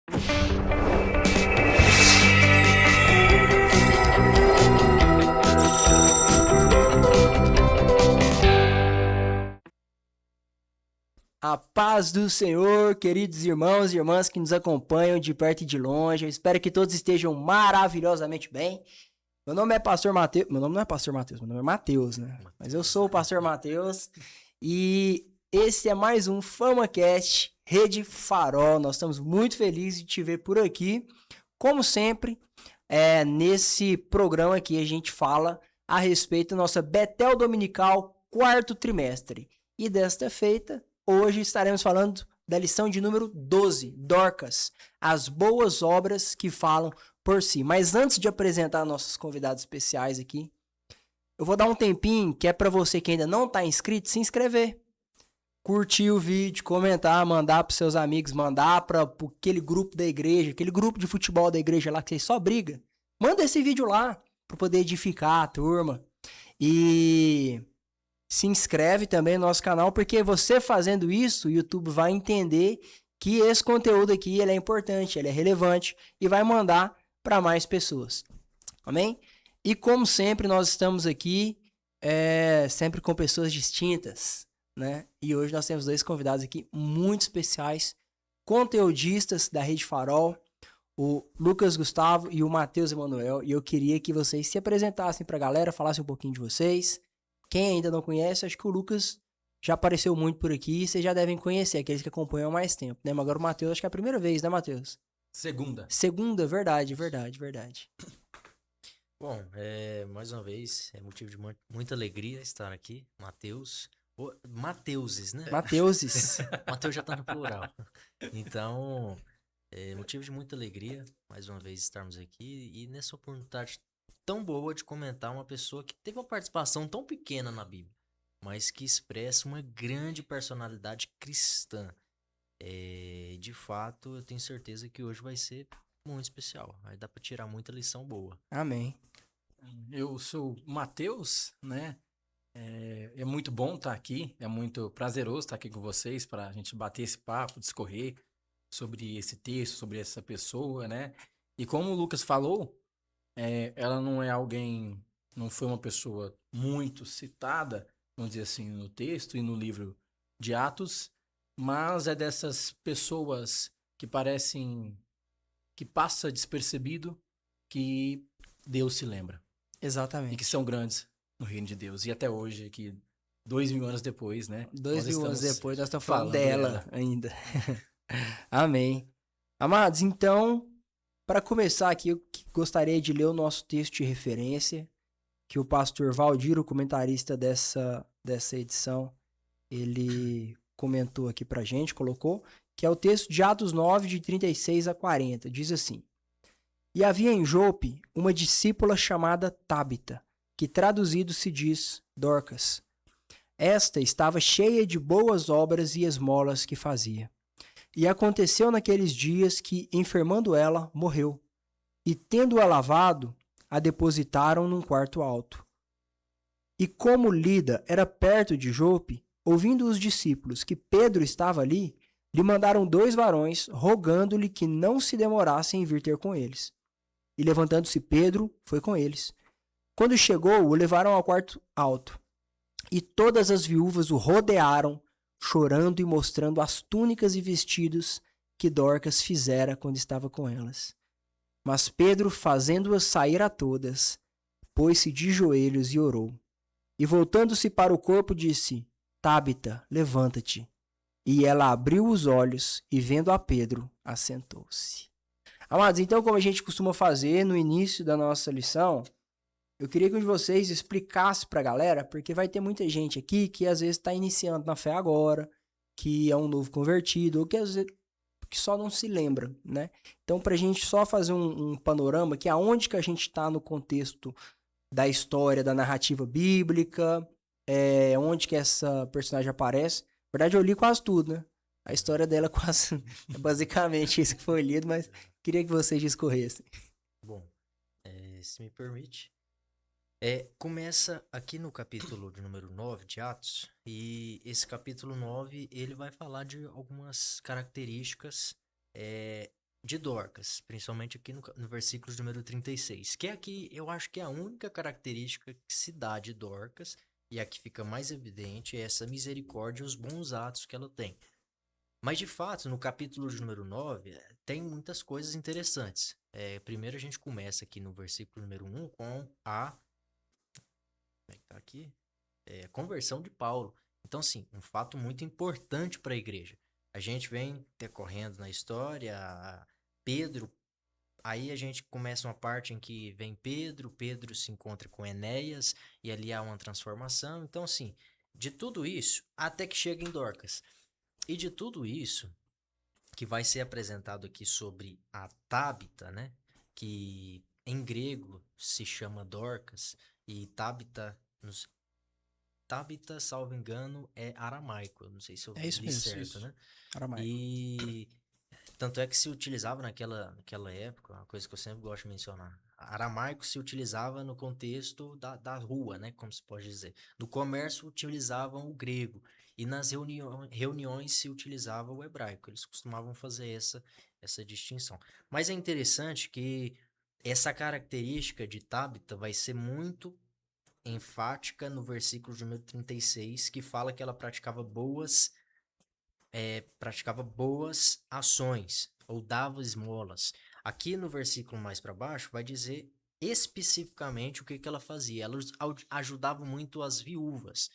A paz do Senhor, queridos irmãos e irmãs que nos acompanham de perto e de longe. Eu espero que todos estejam maravilhosamente bem. Meu nome é Pastor Mateus. Meu nome não é Pastor Mateus, meu nome é Mateus, né? Mas eu sou o Pastor Mateus e esse é mais um FamaCast Rede Farol. Nós estamos muito felizes de te ver por aqui. Como sempre, nesse programa aqui a gente fala a respeito da nossa Betel Dominical quarto trimestre. E desta feita, hoje estaremos falando da lição de número 12, Dorcas, as boas obras que falam por si. Mas antes de apresentar nossos convidados especiais aqui, eu vou dar um tempinho que é para você que ainda não está inscrito, se inscrever. Curtir o vídeo, comentar, mandar para seus amigos, mandar para aquele grupo da igreja, aquele grupo de futebol da igreja lá que vocês só brigam. Manda esse vídeo lá para poder edificar a turma. E se inscreve também no nosso canal, porque você fazendo isso, o YouTube vai entender que esse conteúdo aqui ele é importante, ele é relevante e vai mandar para mais pessoas. Amém? E como sempre, nós estamos aqui sempre com pessoas distintas, né? E hoje nós temos dois convidados aqui muito especiais, conteudistas da Rede Farol, o Lucas Gustavo e o Matheus Emanuel. E eu queria que vocês se apresentassem para a galera, falassem um pouquinho de vocês. Quem ainda não conhece, acho que o Lucas já apareceu muito por aqui e vocês já devem conhecer, aqueles que acompanham há mais tempo, né? Mas agora o Matheus, acho que é a primeira vez, né, Matheus? Segunda, verdade. Bom, mais uma vez, é motivo de muita alegria estar aqui. Matheus. Mateuses, né? Mateuses. Mateus já tá no plural. Então, é motivo de muita alegria, mais uma vez, estarmos aqui. E nessa oportunidade tão boa de comentar uma pessoa que teve uma participação tão pequena na Bíblia, mas que expressa uma grande personalidade cristã. De fato, eu tenho certeza que hoje vai ser muito especial. Vai dar para tirar muita lição boa. Amém. Eu sou o Matheus, né? É muito bom estar aqui, é muito prazeroso estar aqui com vocês para a gente bater esse papo, discorrer sobre esse texto, sobre essa pessoa, né? E como o Lucas falou, ela não foi uma pessoa muito citada, vamos dizer assim, no texto e no livro de Atos, mas é dessas pessoas que parecem que passa despercebido que Deus se lembra. Exatamente. E que são grandes no reino de Deus. E até hoje, aqui, 2000 anos depois, né? 2000 anos depois, nós estamos falando dela ainda. Amém. Amados, então, para começar aqui, eu gostaria de ler o nosso texto de referência, que o pastor Valdir, o comentarista dessa edição, ele comentou aqui pra gente, colocou, que é o texto de Atos 9, de 36 a 40. Diz assim: E havia em Jope uma discípula chamada Tábita, que traduzido se diz Dorcas. Esta estava cheia de boas obras e esmolas que fazia. E aconteceu naqueles dias que, enfermando ela, morreu. E tendo-a lavado, a depositaram num quarto alto. E como Lida era perto de Jope, ouvindo os discípulos que Pedro estava ali, lhe mandaram 2 varões, rogando-lhe que não se demorasse em vir ter com eles. E levantando-se Pedro, foi com eles. Quando chegou, o levaram ao quarto alto. E todas as viúvas o rodearam, chorando e mostrando as túnicas e vestidos que Dorcas fizera quando estava com elas. Mas Pedro, fazendo-as sair a todas, pôs-se de joelhos e orou. E voltando-se para o corpo, disse: Tábita, levanta-te. E ela abriu os olhos e, vendo a Pedro, assentou-se. Amados, então, como a gente costuma fazer no início da nossa lição, eu queria que um de vocês explicasse para a galera, porque vai ter muita gente aqui que às vezes está iniciando na fé agora, que é um novo convertido, ou que às vezes que só não se lembra, né? Então, para a gente só fazer um panorama, que é aonde que a gente está no contexto da história, da narrativa bíblica, onde que essa personagem aparece. Na verdade, eu li quase tudo, né? A história dela quase é basicamente isso que foi lido, mas queria que vocês discorressem. Bom, se me permite, começa aqui no capítulo de número 9 de Atos, e esse capítulo 9, ele vai falar de algumas características de Dorcas, principalmente aqui no versículo de número 36, que aqui eu acho que é a única característica que se dá de Dorcas, e a que fica mais evidente é essa misericórdia e os bons atos que ela tem. Mas, de fato, no capítulo de número 9, tem muitas coisas interessantes. Primeiro a gente começa aqui no versículo número 1 com a... Como é que tá aqui? Conversão de Paulo. Então, sim, um fato muito importante para a igreja. A gente vem decorrendo na história, Pedro, aí a gente começa uma parte em que vem Pedro se encontra com Enéas, e ali há uma transformação. Então, assim, de tudo isso, até que chega em Dorcas. E de tudo isso, que vai ser apresentado aqui sobre a Tábita, né? Que em grego se chama Dorcas, e Tábita, salvo engano, é aramaico. Eu não sei se eu É isso li mesmo, certo, isso. né? Aramaico. E tanto é que se utilizava naquela época, uma coisa que eu sempre gosto de mencionar. Aramaico se utilizava no contexto da rua, né? Como se pode dizer. No comércio utilizavam o grego. E nas reuniões se utilizava o hebraico. Eles costumavam fazer essa distinção. Mas é interessante que essa característica de Tábita vai ser muito enfática no versículo de número 36, que fala que ela praticava boas ações ou dava esmolas. Aqui no versículo mais para baixo vai dizer especificamente o que ela fazia. Ela ajudava muito as viúvas.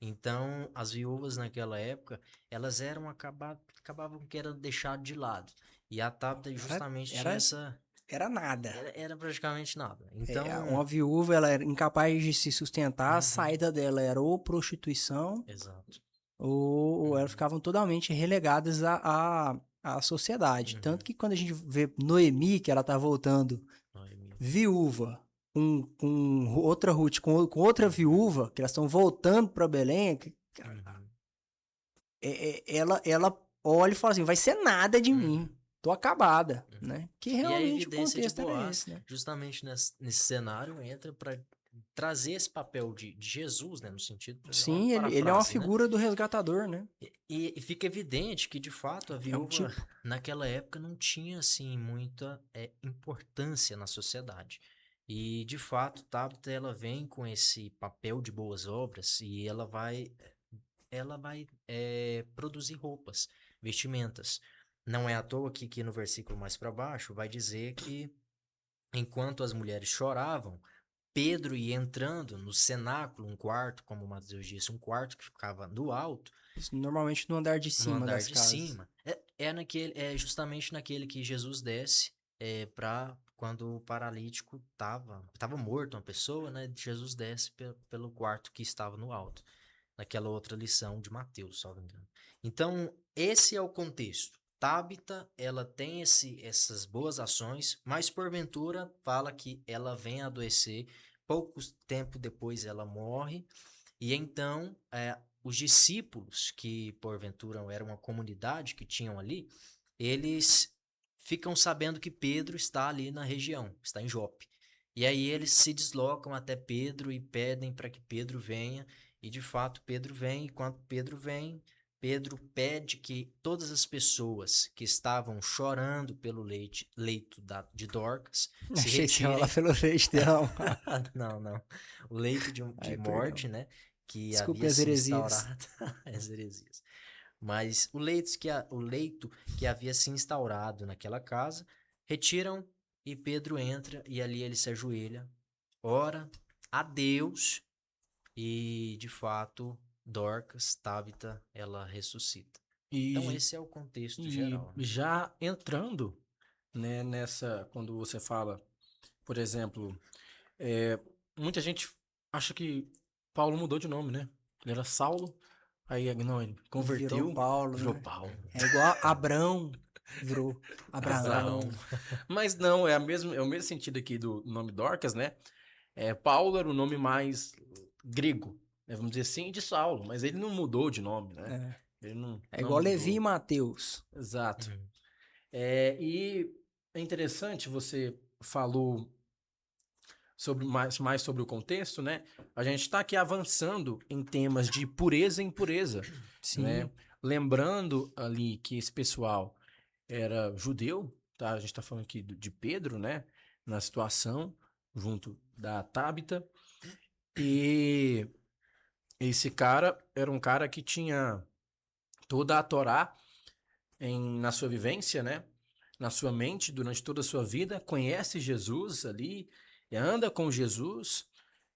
Então, as viúvas naquela época, elas acabavam que eram deixadas de lado. E a Tabita justamente tinha essa... Era nada. Era praticamente nada. Então... Uma viúva, ela era incapaz de se sustentar, a Uhum. saída dela era ou prostituição, Exato. ou elas ficavam totalmente relegadas à sociedade. Uhum. Tanto que quando a gente vê Noemi, que ela tá voltando viúva, com outra Ruth, com outra viúva, que elas estão voltando para Belém, Uhum. ela olha e fala assim, vai ser nada de mim. Tô acabada, Uhum. né? Que E a realmente o evidência de contexto era Boaz, esse, né? justamente nesse cenário, entra para trazer esse papel de Jesus, né? No sentido, é uma Sim, ele é uma parafrase, né? figura do resgatador, né? E fica evidente que, de fato, a É um viúva, tipo. naquela época, não tinha, assim, muita importância na sociedade. E, de fato, Tabita, ela vem com esse papel de boas obras e ela vai produzir roupas, vestimentas. Não é à toa que no versículo mais para baixo vai dizer que enquanto as mulheres choravam, Pedro ia entrando no cenáculo, um quarto, como o Mateus disse, um quarto que ficava no alto, Isso normalmente no andar de no cima andar das de casas. cima. É justamente naquele que Jesus desce para quando o paralítico estava morto, uma pessoa, né? Jesus desce pelo quarto que estava no alto. Naquela outra lição de Mateus, salvo engano. Então, esse é o contexto. Tabita, ela tem essas boas ações, mas porventura fala que ela vem a adoecer, pouco tempo depois ela morre, e então os discípulos, que porventura eram uma comunidade que tinham ali, eles ficam sabendo que Pedro está ali na região, está em Jope. E aí eles se deslocam até Pedro e pedem para que Pedro venha. E de fato Pedro vem, e quando Pedro vem, Pedro pede que todas as pessoas que estavam chorando pelo leito de Dorcas se Achei que você ia retirem. falar pelo leitão. Não. O leito de Ai, morte, perdão. né? Que Desculpe havia as se heresias. instaurado. As heresias. Mas o leito que havia se instaurado naquela casa, retiram e Pedro entra e ali ele se ajoelha, ora a Deus e, de fato, Dorcas, Tabita, ela ressuscita. Então E, esse é o contexto e geral, né? já entrando, né, nessa, quando você fala, por exemplo, é, muita gente acha que Paulo mudou de nome, né? Ele era Saulo, aí não, ele Virou converteu, Paulo, virou né? Paulo. É igual Abrão virou Abraão. Abraão. Mas não, é o mesmo sentido aqui do nome Dorcas, né? Paulo era o nome mais grego, né, vamos dizer assim, de Saulo, mas ele não mudou de nome, né? É, Ele não, é não igual Levi e mudou. Mateus. Exato. Uhum. E é interessante, você falou mais sobre o contexto, né? A gente está aqui avançando em temas de pureza e impureza, Sim. né? Lembrando ali que esse pessoal era judeu, tá? A gente está falando aqui de Pedro, né? Na situação, junto da Tábita. E esse cara era um cara que tinha toda a Torá na sua vivência, né? Na sua mente, durante toda a sua vida, conhece Jesus ali, anda com Jesus,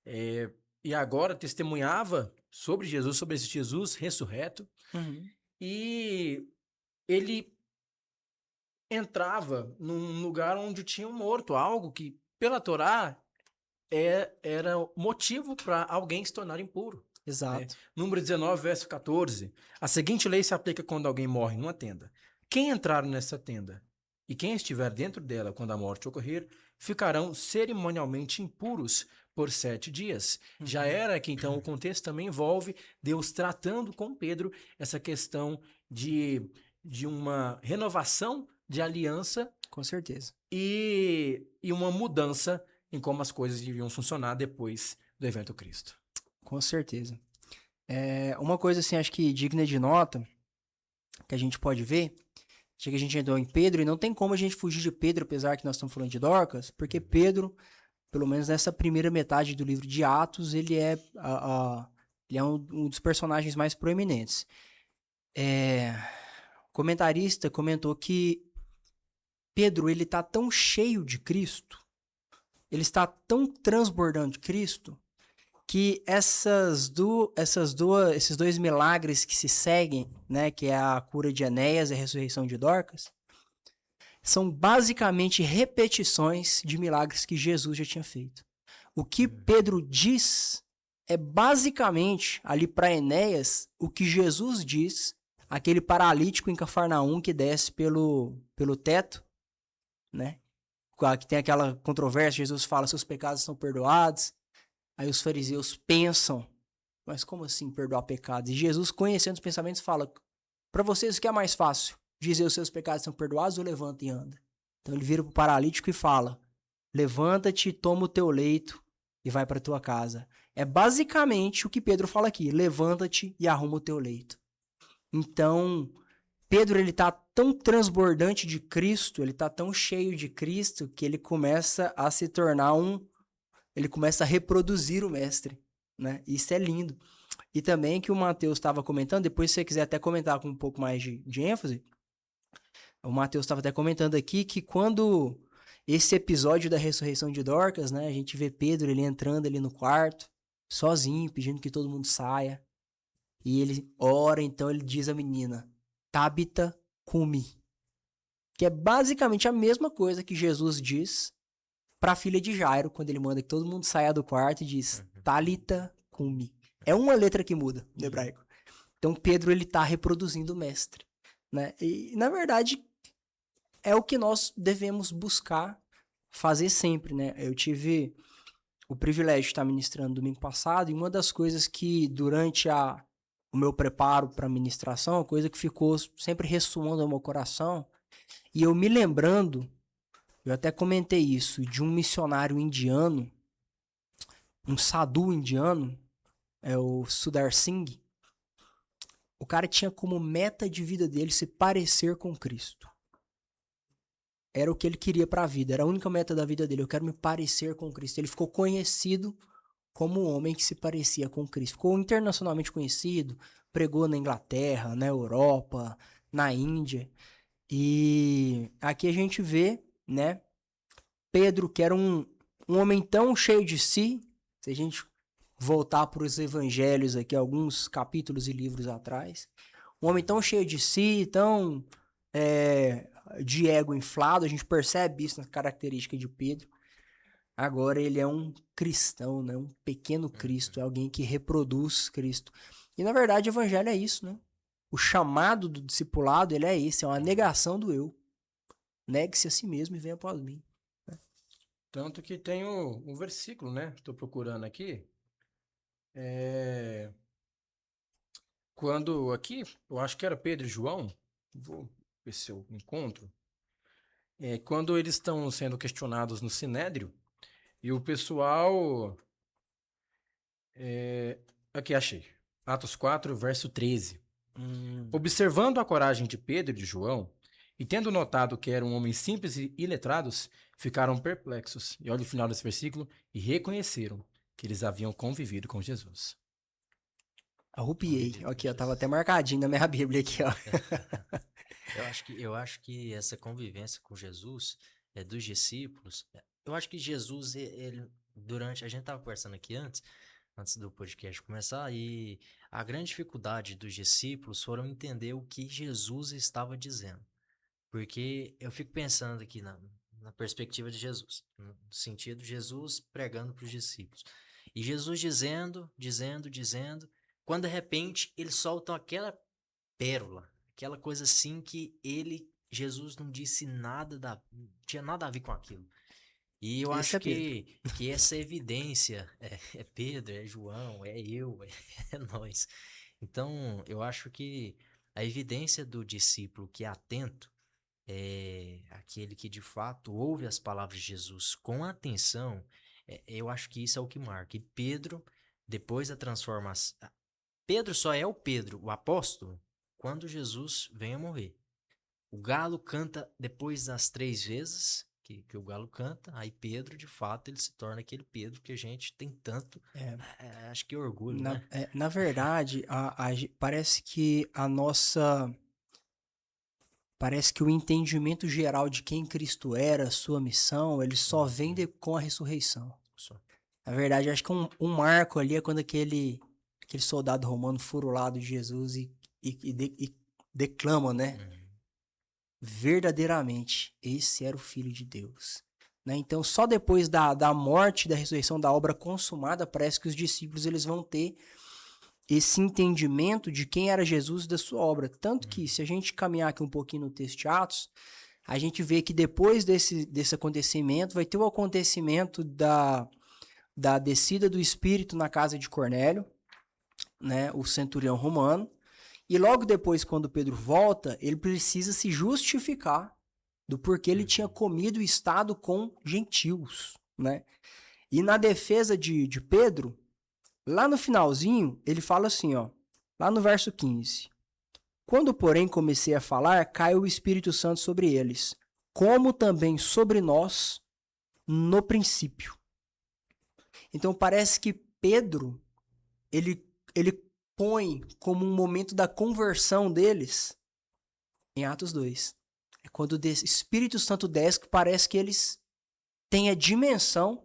é, e agora testemunhava sobre Jesus, sobre esse Jesus ressurreto. Uhum. E ele entrava num lugar onde tinha um morto, algo que, pela Torá, era motivo para alguém se tornar impuro. Né? Exato. Número 19, verso 14. A seguinte lei se aplica quando alguém morre numa tenda. Quem entrar nessa tenda e quem estiver dentro dela quando a morte ocorrer, ficarão cerimonialmente impuros por 7 dias. Já era que, então, o contexto também envolve Deus tratando com Pedro essa questão de uma renovação de aliança Com certeza. e uma mudança em como as coisas deviam funcionar depois do evento Cristo. Com certeza. Uma coisa assim, acho que digna de nota, que a gente pode ver, já que a gente entrou em Pedro, e não tem como a gente fugir de Pedro, apesar que nós estamos falando de Dorcas, porque Pedro, pelo menos nessa primeira metade do livro de Atos, ele é, ele é um dos personagens mais proeminentes. O comentarista comentou que Pedro, ele está tão cheio de Cristo, ele está tão transbordando de Cristo, que esses dois milagres que se seguem, né, que é a cura de Enéas e a ressurreição de Dorcas, são basicamente repetições de milagres que Jesus já tinha feito. O que Pedro diz é basicamente, ali para Enéas, o que Jesus diz, aquele paralítico em Cafarnaum que desce pelo teto, né? Que tem aquela controvérsia, Jesus fala, seus pecados são perdoados. Aí os fariseus pensam, mas como assim perdoar pecados? E Jesus, conhecendo os pensamentos, fala, para vocês o que é mais fácil? Dizer os seus pecados são perdoados ou levanta e anda? Então ele vira pro paralítico e fala, levanta-te, toma o teu leito e vai para tua casa. É basicamente o que Pedro fala aqui, levanta-te e arruma o teu leito. Então, Pedro, ele tá tão transbordante de Cristo, ele tá tão cheio de Cristo, que ele começa a se tornar ele começa a reproduzir o mestre, né? Isso é lindo. E também que o Mateus estava comentando, depois se você quiser até comentar com um pouco mais de ênfase, o Mateus estava até comentando aqui que quando esse episódio da ressurreição de Dorcas, né, a gente vê Pedro ele entrando ali no quarto, sozinho, pedindo que todo mundo saia, e ele ora, então ele diz à menina, Tabita cumi, que é basicamente a mesma coisa que Jesus diz para a filha de Jairo, quando ele manda que todo mundo saia do quarto e diz Talita cumi. É uma letra que muda no hebraico. Então Pedro ele tá reproduzindo o mestre, né? E na verdade é o que nós devemos buscar fazer sempre, né? Eu tive o privilégio de estar ministrando domingo passado e uma das coisas que durante o meu preparo para a ministração, a coisa que ficou sempre ressoando no meu coração, e eu me lembrando, eu até comentei isso, de um missionário indiano, um sadhu indiano, é o Sudar Singh. O cara tinha como meta de vida dele se parecer com Cristo. Era o que ele queria para a vida, era a única meta da vida dele. Eu quero me parecer com Cristo. Ele ficou conhecido como um homem que se parecia com Cristo. Ficou internacionalmente conhecido, pregou na Inglaterra, na Europa, na Índia. E aqui a gente vê, né, Pedro, que era um homem tão cheio de si, se a gente voltar para os evangelhos aqui, alguns capítulos e livros atrás, um homem tão cheio de si, tão de ego inflado, a gente percebe isso na característica de Pedro. Agora ele é um cristão, né? Um pequeno Cristo, é alguém que reproduz Cristo. E na verdade o evangelho é isso, né? O chamado do discipulado, ele é esse, é uma negação do eu. Negue-se a si mesmo e venha após mim. Tanto que tem um versículo, né? Estou procurando aqui. Quando aqui, eu acho que era Pedro e João, vou ver se eu encontro. Quando eles estão sendo questionados no Sinédrio, e o pessoal. Aqui achei. Atos 4, verso 13. Observando a coragem de Pedro e de João, E tendo notado que eram homens simples e iletrados, ficaram perplexos. E olha o final desse versículo. E reconheceram que eles haviam convivido com Jesus. Arrupiei. Convivido com Aqui, ó, tava Jesus. até marcadinho na minha Bíblia aqui, ó. Eu acho que essa convivência com Jesus, dos discípulos, eu acho que Jesus, durante, a gente estava conversando aqui antes do podcast começar, e a grande dificuldade dos discípulos foram entender o que Jesus estava dizendo. Porque eu fico pensando aqui na perspectiva de Jesus, no sentido de Jesus pregando para os discípulos. E Jesus dizendo, quando de repente eles soltam aquela pérola, aquela coisa assim que Jesus não disse nada tinha nada a ver com aquilo. E eu Esse acho é Pedro. que essa evidência é Pedro, é João, é eu, é nós. Então, eu acho que a evidência do discípulo que é atento, é aquele que de fato ouve as palavras de Jesus com atenção, eu acho que isso é o que marca. E Pedro, depois da transformação. Pedro só é o Pedro, o apóstolo, quando Jesus vem a morrer. O galo canta depois das 3 vezes que o galo canta, aí Pedro, de fato, ele se torna aquele Pedro que a gente tem tanto, É, acho que orgulho, né? na verdade, parece que a nossa. Parece que o entendimento geral de quem Cristo era, sua missão, ele só vem com a ressurreição. Só. Na verdade, acho que um marco ali é quando aquele soldado romano fura o lado de Jesus e declama, né? Uhum. Verdadeiramente, esse era o Filho de Deus. Né? Então, só depois da morte e da ressurreição, da obra consumada, parece que os discípulos eles vão ter esse entendimento de quem era Jesus e da sua obra. Tanto que, se a gente caminhar aqui um pouquinho no texto de Atos, a gente vê que depois desse acontecimento, vai ter o acontecimento da descida do Espírito na casa de Cornélio, né, o centurião romano. E logo depois, quando Pedro volta, ele precisa se justificar do porquê ele tinha comido e estado com gentios, né? E na defesa de Pedro, lá no finalzinho, ele fala assim, ó, lá no verso 15. Quando, porém, comecei a falar, caiu o Espírito Santo sobre eles, como também sobre nós no princípio. Então parece que Pedro, ele põe como um momento da conversão deles em Atos 2. É quando o Espírito Santo desce, que parece que eles têm a dimensão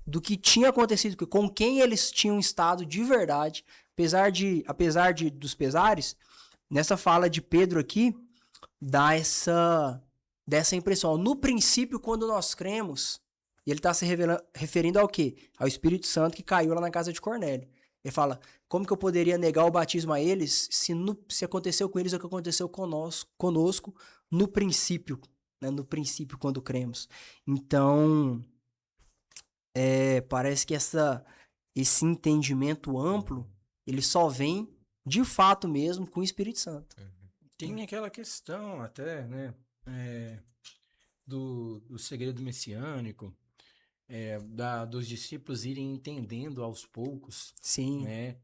do que tinha acontecido, com quem eles tinham estado de verdade, apesar dos pesares. Nessa fala de Pedro aqui, dá dessa impressão. No princípio, quando nós cremos, e ele está se referindo ao quê? Ao Espírito Santo que caiu lá na casa de Cornélio. Ele fala, como que eu poderia negar o batismo a eles se aconteceu com eles o que aconteceu conosco no princípio, né? No princípio, quando cremos. Então, parece que esse entendimento amplo, ele só vem, de fato mesmo, com o Espírito Santo. Tem aquela questão até, né, do segredo messiânico, dos discípulos irem entendendo aos poucos, Sim. né?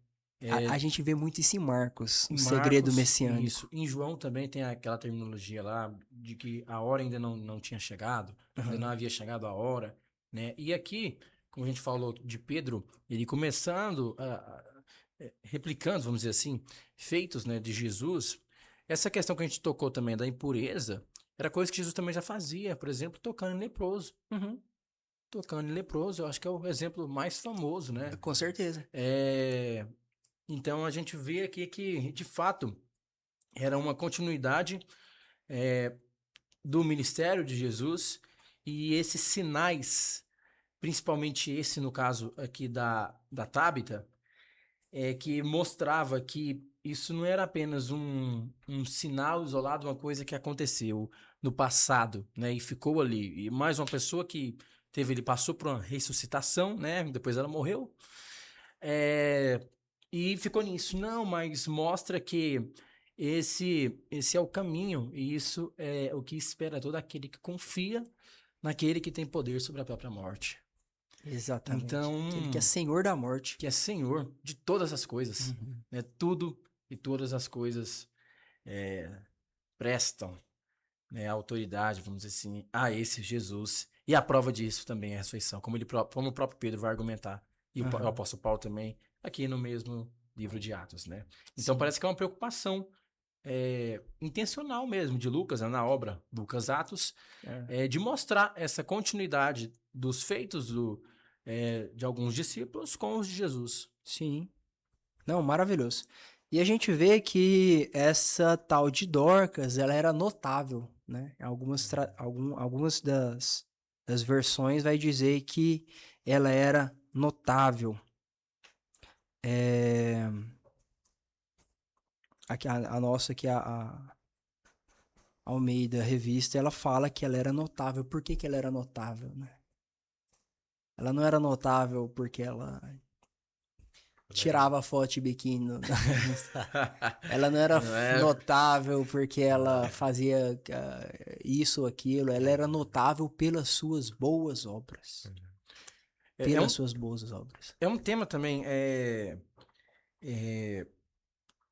A gente vê muito isso em Marcos, Em o segredo Marcos, messiânico. isso. Em João também tem aquela terminologia lá de que a hora ainda não tinha chegado, ainda não havia chegado a hora, né? E aqui, como a gente falou de Pedro, ele começando replicando, vamos dizer assim, feitos, né, de Jesus. Essa questão que a gente tocou também da impureza era coisa que Jesus também já fazia, por exemplo, tocando em leproso. Tocando em leproso, eu acho que é o exemplo mais famoso, né? Com certeza. Então a gente vê aqui que, de fato, era uma continuidade do ministério de Jesus, e esses sinais, principalmente esse no caso aqui da Tábita, que mostrava que isso não era apenas um sinal isolado, uma coisa que aconteceu no passado, né, e ficou ali. E mais uma pessoa que ele passou por uma ressuscitação, né, depois ela morreu, e ficou nisso. Não, mas mostra que esse é o caminho, e isso é o que espera todo aquele que confia naquele que tem poder sobre a própria morte. Exatamente. Então, Aquele que é senhor da morte. que é senhor de todas as coisas, né? Tudo e todas as coisas prestam né, a autoridade, vamos dizer assim, a esse Jesus. E a prova disso também é a ressurreição, como o próprio Pedro vai argumentar. E o Aham. apóstolo Paulo também, aqui no mesmo livro de Atos, né? Então Sim. parece que é uma preocupação intencional mesmo de Lucas, né, na obra Lucas Atos, de mostrar essa continuidade dos feitos de alguns discípulos com os de Jesus. Sim. Não, maravilhoso. E a gente vê que essa tal de Dorcas, ela era notável, né? Algumas das versões vai dizer que ela era notável. Aqui, a nossa aqui, a Almeida Revista, ela fala que ela era notável. Por que que ela era notável, né? Ela não era notável porque ela tirava foto de biquíni. Ela não era Não é? notável porque ela fazia isso ou aquilo. Ela era notável pelas suas boas obras. É, Pelas suas boas obras. é um tema também,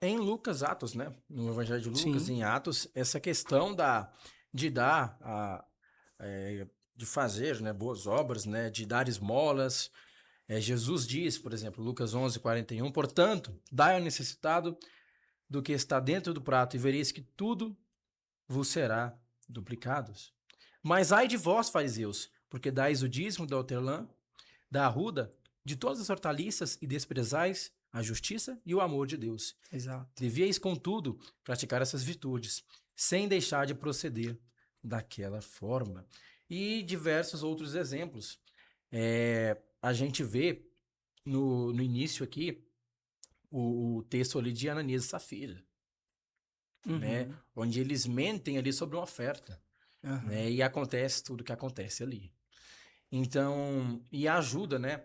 em Lucas Atos, né? No Evangelho de Lucas, Sim. em Atos, essa questão de dar, de fazer, né, boas obras, né, de dar esmolas. Jesus diz, por exemplo, Lucas 11:41, portanto, dai ao necessitado do que está dentro do prato e vereis que tudo vos será duplicado. Mas ai de vós, fariseus, porque dais o dízimo da hortelã, da arruda, de todas as hortaliças e desprezais a justiça e o amor de Deus. Exato. Devíeis, contudo, praticar essas virtudes, sem deixar de proceder daquela forma. E diversos outros exemplos. A gente vê no início aqui o texto ali de Ananias e Safira, né? Uhum. Onde eles mentem ali sobre uma oferta, Aham. né? E acontece tudo que acontece ali. Então, e a ajuda, né?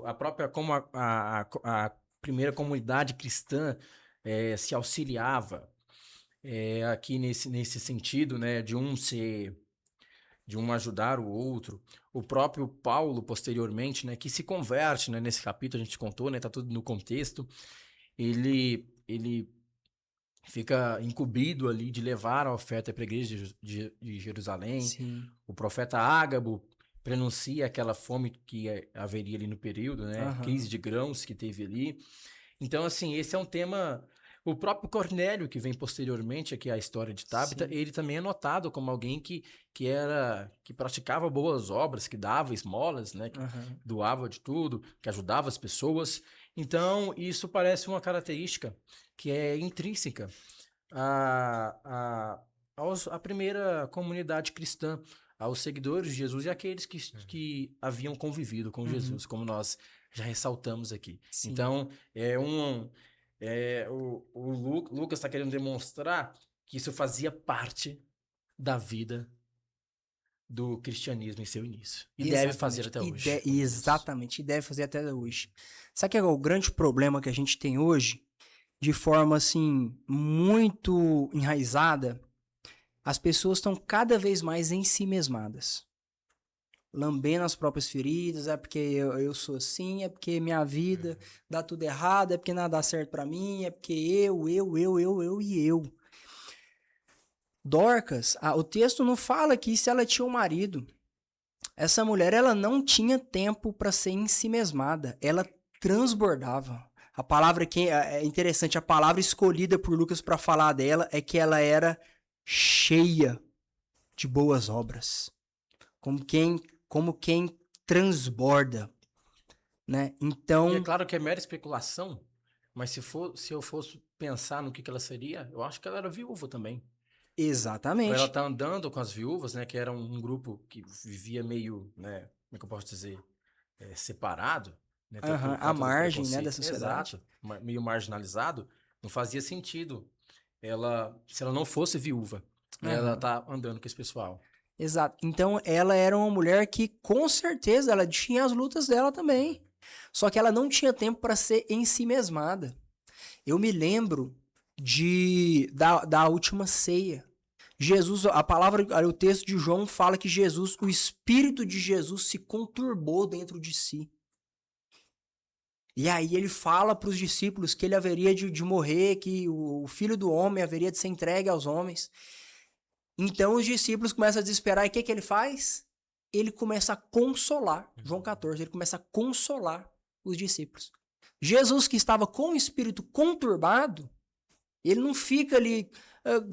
A própria, como a primeira comunidade cristã se auxiliava aqui nesse sentido, né? De um ajudar o outro. O próprio Paulo, posteriormente, né? Que se converte, né? Nesse capítulo a gente contou, né? Tá tudo no contexto. Ele fica incumbido ali de levar a oferta para a igreja de Jerusalém. Sim. O profeta Ágabo prenuncia aquela fome que haveria ali no período, né? Aham. Crise de grãos que teve ali. Então, assim, esse é um tema. O próprio Cornélio, que vem posteriormente aqui à história de Tábita, Sim. ele também é notado como alguém que praticava boas obras, que dava esmolas, né? Que Aham. doava de tudo, que ajudava as pessoas. Então, isso parece uma característica que é intrínseca à primeira comunidade cristã, aos seguidores de Jesus e àqueles que haviam convivido com Uhum. Jesus, como nós já ressaltamos aqui. Sim. Então, Lucas está querendo demonstrar que isso fazia parte da vida do cristianismo em seu início. E deve fazer até hoje. Exatamente, e deve fazer até hoje. Sabe que é o grande problema que a gente tem hoje? De forma, assim, muito enraizada, as pessoas estão cada vez mais em si mesmadas. Lambendo as próprias feridas, é porque eu sou assim, é porque minha vida dá tudo errado, é porque nada dá certo pra mim, é porque eu e eu. Dorcas, o texto não fala que se ela tinha um marido. Essa mulher, ela não tinha tempo para ser ensimesmada. Ela transbordava. A palavra que é interessante, a palavra escolhida por Lucas para falar dela é que ela era cheia de boas obras. Como quem transborda, né? Então, E é claro que é mera especulação, mas se eu fosse pensar no que ela seria, eu acho que ela era viúva também. Por ela exatamente. estar andando com as viúvas, né, que era um grupo que vivia meio, né, como é que eu posso dizer, separado, né, até por A conta do margem, né, da preconceito. sociedade. Exato, meio marginalizado, não fazia sentido se ela não fosse viúva, né, ela Aham. tá andando com esse pessoal. Exato. Então, ela era uma mulher que, com certeza, ela tinha as lutas dela também. Só que ela não tinha tempo para ser ensimesmada. Eu me lembro da última ceia. Jesus, a palavra, o texto de João fala que Jesus, o espírito de Jesus se conturbou dentro de si. E aí ele fala para os discípulos que ele haveria de morrer, que o filho do homem haveria de ser entregue aos homens. Então os discípulos começam a desesperar. E o que ele faz? Ele começa a consolar. João 14, ele começa a consolar os discípulos. Jesus, que estava com o espírito conturbado, ele não fica ali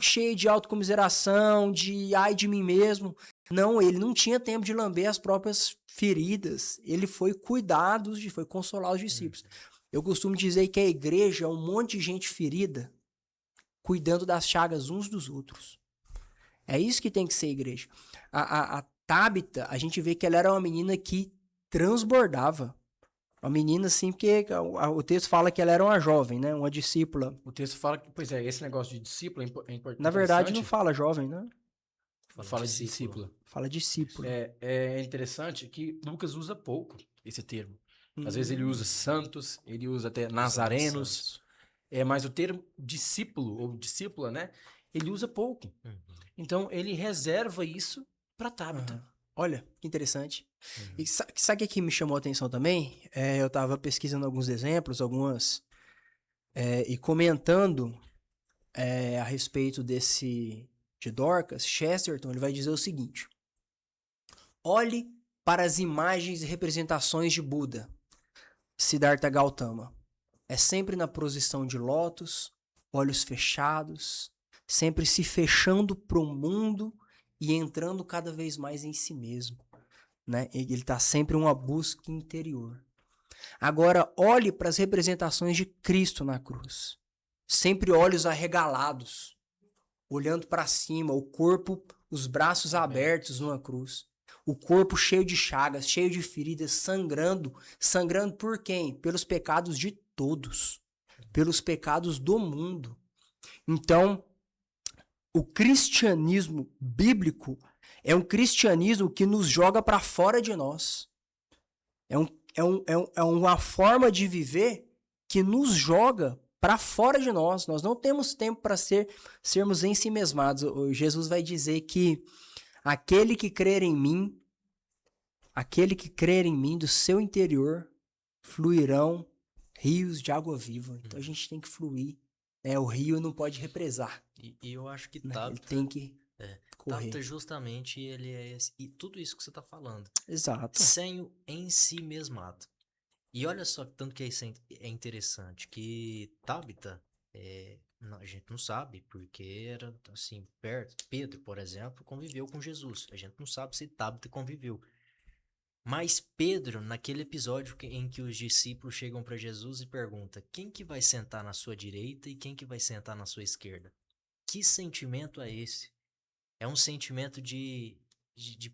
cheio de autocomiseração, de ai de mim mesmo. Não, ele não tinha tempo de lamber as próprias feridas. Ele foi cuidar, foi consolar os discípulos. Eu costumo dizer que a igreja é um monte de gente ferida, cuidando das chagas uns dos outros. É isso que tem que ser a igreja. A Tabita, a gente vê que ela era uma menina que transbordava. Uma menina assim, porque o texto fala que ela era uma jovem, né? Uma discípula. O texto fala que, pois é, esse negócio de discípulo é importante. Na verdade, não fala jovem, né? Fala de discípula. Fala discípulo. É interessante que Lucas usa pouco esse termo. Às vezes ele usa santos, ele usa até nazarenos. Mas o termo discípulo ou discípula, né? Ele usa pouco. Então ele reserva isso para Tabita. Olha, que interessante. E sabe o que me chamou a atenção também? Eu estava pesquisando alguns exemplos, e comentando a respeito de Dorcas. Chesterton, ele vai dizer o seguinte: olhe para as imagens e representações de Buda, Siddhartha Gautama. É sempre na posição de lótus, olhos fechados, sempre se fechando para o mundo e entrando cada vez mais em si mesmo, né? Ele está sempre em uma busca interior. Agora, olhe para as representações de Cristo na cruz. Sempre olhos arregalados, olhando para cima, o corpo, os braços abertos numa cruz. O corpo cheio de chagas, cheio de feridas, sangrando. Sangrando por quem? Pelos pecados de todos. Pelos pecados do mundo. Então, o cristianismo bíblico é um cristianismo que nos joga para fora de nós. É uma forma de viver que nos joga para fora de nós. Nós não temos tempo para sermos ensimesmados. Jesus vai dizer que aquele que crer em mim, do seu interior, fluirão rios de água viva. Então a gente tem que fluir. O rio não pode represar. E eu acho que Tabita, ele tem que correr. Tabita justamente ele é esse, e tudo isso que você está falando. Exato. Sem o em si mesmado. E olha só tanto que é interessante que Tabita, a gente não sabe porque era assim perto. Pedro, por exemplo, conviveu com Jesus. A gente não sabe se Tabita conviveu. Mas Pedro, naquele episódio em que os discípulos chegam para Jesus e perguntam: quem que vai sentar na sua direita e quem que vai sentar na sua esquerda? Que sentimento é esse? É um sentimento de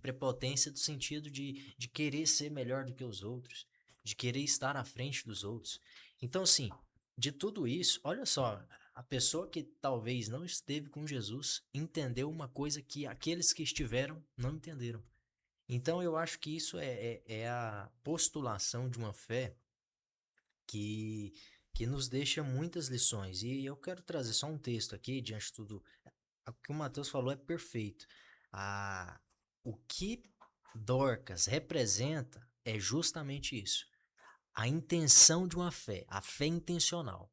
prepotência, do sentido de querer ser melhor do que os outros, de querer estar à frente dos outros. Então, assim, de tudo isso, olha só, a pessoa que talvez não esteve com Jesus entendeu uma coisa que aqueles que estiveram não entenderam. Então, eu acho que isso é a postulação de uma fé que nos deixa muitas lições. E eu quero trazer só um texto aqui, diante de tudo. O que o Matheus falou é perfeito. O que Dorcas representa é justamente isso. A intenção de uma fé, a fé intencional.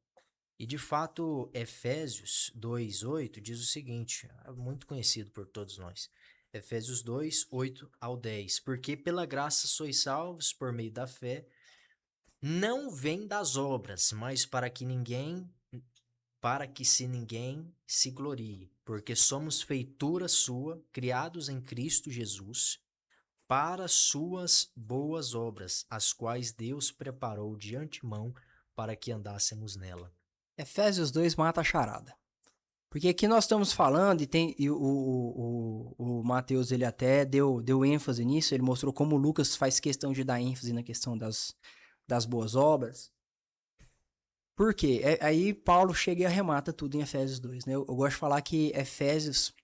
E, de fato, Efésios 2:8 diz o seguinte, muito conhecido por todos nós. Efésios 2:8-10. Porque pela graça sois salvos por meio da fé, não vem das obras, mas para que ninguém se glorie, porque somos feitura sua, criados em Cristo Jesus, para suas boas obras, as quais Deus preparou de antemão para que andássemos nela. Efésios 2 mata a charada. Porque aqui nós estamos falando, e o Mateus ele até deu ênfase nisso, ele mostrou como o Lucas faz questão de dar ênfase na questão das boas obras. Por quê? Aí Paulo chega e arremata tudo em Efésios 2. Né? Eu gosto de falar que Efésios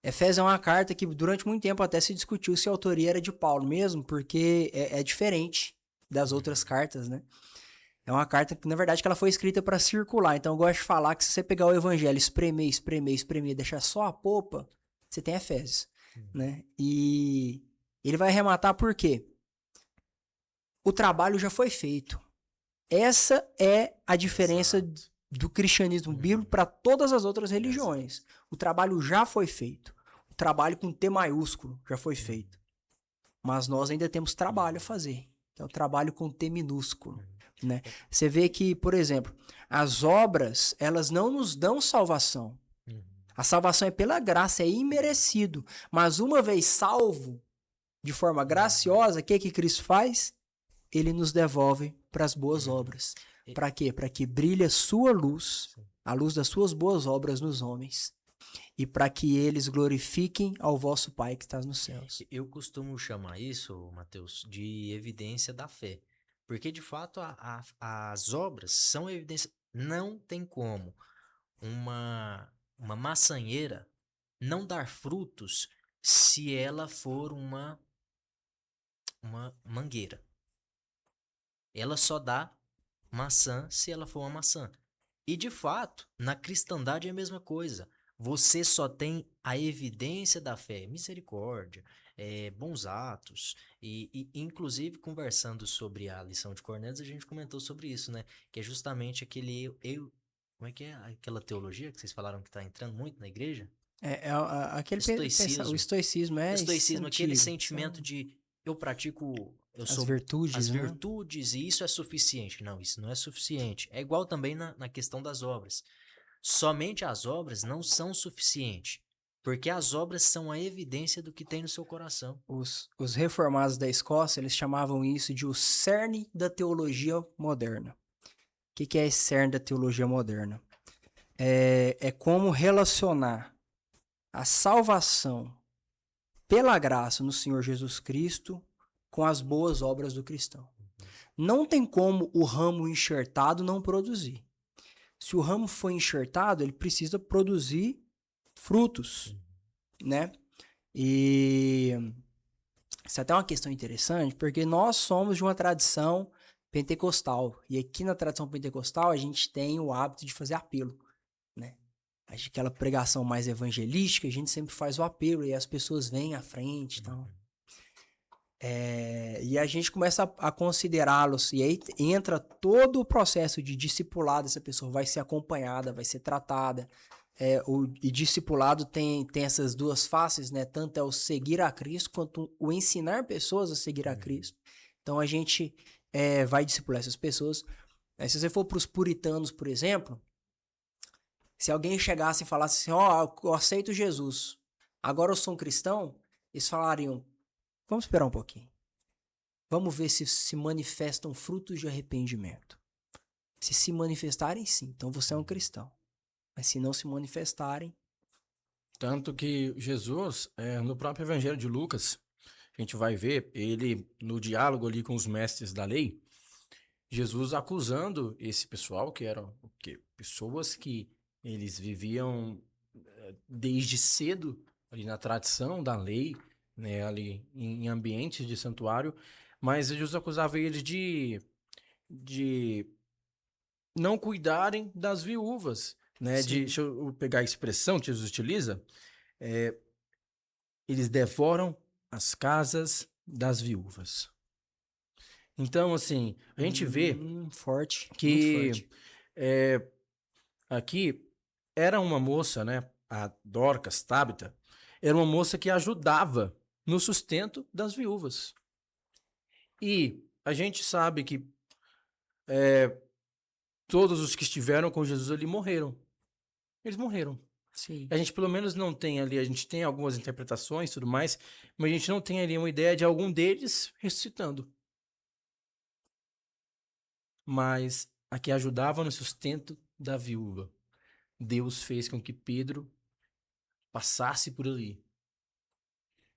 é uma carta que durante muito tempo até se discutiu se a autoria era de Paulo mesmo, porque é diferente das outras cartas, né? É uma carta que, na verdade, que ela foi escrita para circular. Então, eu gosto de falar que se você pegar o evangelho, espremer, deixar só a popa, você tem Efésios, né? E ele vai arrematar por quê? O trabalho já foi feito. Essa é a diferença do cristianismo bíblico para todas as outras religiões. O trabalho já foi feito. O trabalho com T maiúsculo já foi feito. Mas nós ainda temos trabalho a fazer. Que é o trabalho com T minúsculo. Né? Você vê que, por exemplo, as obras, elas não nos dão salvação. A salvação é pela graça, é imerecido. Mas uma vez salvo, de forma graciosa, o que Cristo faz? Ele nos devolve para as boas obras. Para quê? Para que brilhe a sua luz, a luz das suas boas obras nos homens. E para que eles glorifiquem ao vosso Pai que está nos céus. Eu costumo chamar isso, Mateus, de evidência da fé. Porque, de fato, as obras são evidência. Não tem como uma maçanheira não dar frutos se ela for uma mangueira. Ela só dá maçã se ela for uma maçã. E de fato, na cristandade é a mesma coisa. Você só tem a evidência da fé, misericórdia, bons atos. E inclusive, conversando sobre a lição de Cornélios, a gente comentou sobre isso, né? Que é justamente aquele como é que é aquela teologia que vocês falaram que está entrando muito na igreja? Aquele Estoicismo. o estoicismo é Estoicismo, aquele antigo, sentimento de eu pratico, as virtudes, as né? virtudes e isso é suficiente. Não, isso não é suficiente. É igual também na questão das obras. Somente as obras não são suficientes, porque as obras são a evidência do que tem no seu coração. Os reformados da Escócia, eles chamavam isso de o cerne da teologia moderna. O que é esse cerne da teologia moderna? É como relacionar a salvação pela graça no Senhor Jesus Cristo com as boas obras do cristão. Não tem como o ramo enxertado não produzir. Se o ramo for enxertado, ele precisa produzir frutos, né? E isso é até uma questão interessante, porque nós somos de uma tradição pentecostal. E aqui na tradição pentecostal a gente tem o hábito de fazer apelo, né? Aquela pregação mais evangelística, a gente sempre faz o apelo e as pessoas vêm à frente e tal. E a gente começa a considerá-los, e aí entra todo o processo de discipulado. Essa pessoa vai ser acompanhada, vai ser tratada. E discipulado tem essas duas faces, né? Tanto é o seguir a Cristo, quanto o ensinar pessoas a seguir a Cristo. Então a gente vai discipular essas pessoas. Se você for para os puritanos, por exemplo, se alguém chegasse e falasse assim, eu aceito Jesus, agora eu sou um cristão, eles falariam, vamos esperar um pouquinho. Vamos ver se manifestam frutos de arrependimento. Se manifestarem, sim, então você é um cristão. Mas se não se manifestarem... Tanto que Jesus, no próprio Evangelho de Lucas, a gente vai ver ele no diálogo ali com os mestres da lei, Jesus acusando esse pessoal, que eram pessoas que eles viviam desde cedo ali na tradição da lei, né, ali em ambientes de santuário, mas Jesus acusava eles de não cuidarem das viúvas, né? Deixa eu pegar a expressão que Jesus utiliza, eles devoram as casas das viúvas. Então, assim, a gente vê forte, que muito forte. Aqui era uma moça, né? A Dorcas, Tabita, era uma moça que ajudava no sustento das viúvas. E a gente sabe que todos os que estiveram com Jesus ali morreram. Eles morreram. Sim. A gente pelo menos não tem ali, a gente tem algumas interpretações e tudo mais, mas a gente não tem ali uma ideia de algum deles ressuscitando. Mas a que ajudava no sustento da viúva, Deus fez com que Pedro passasse por ali,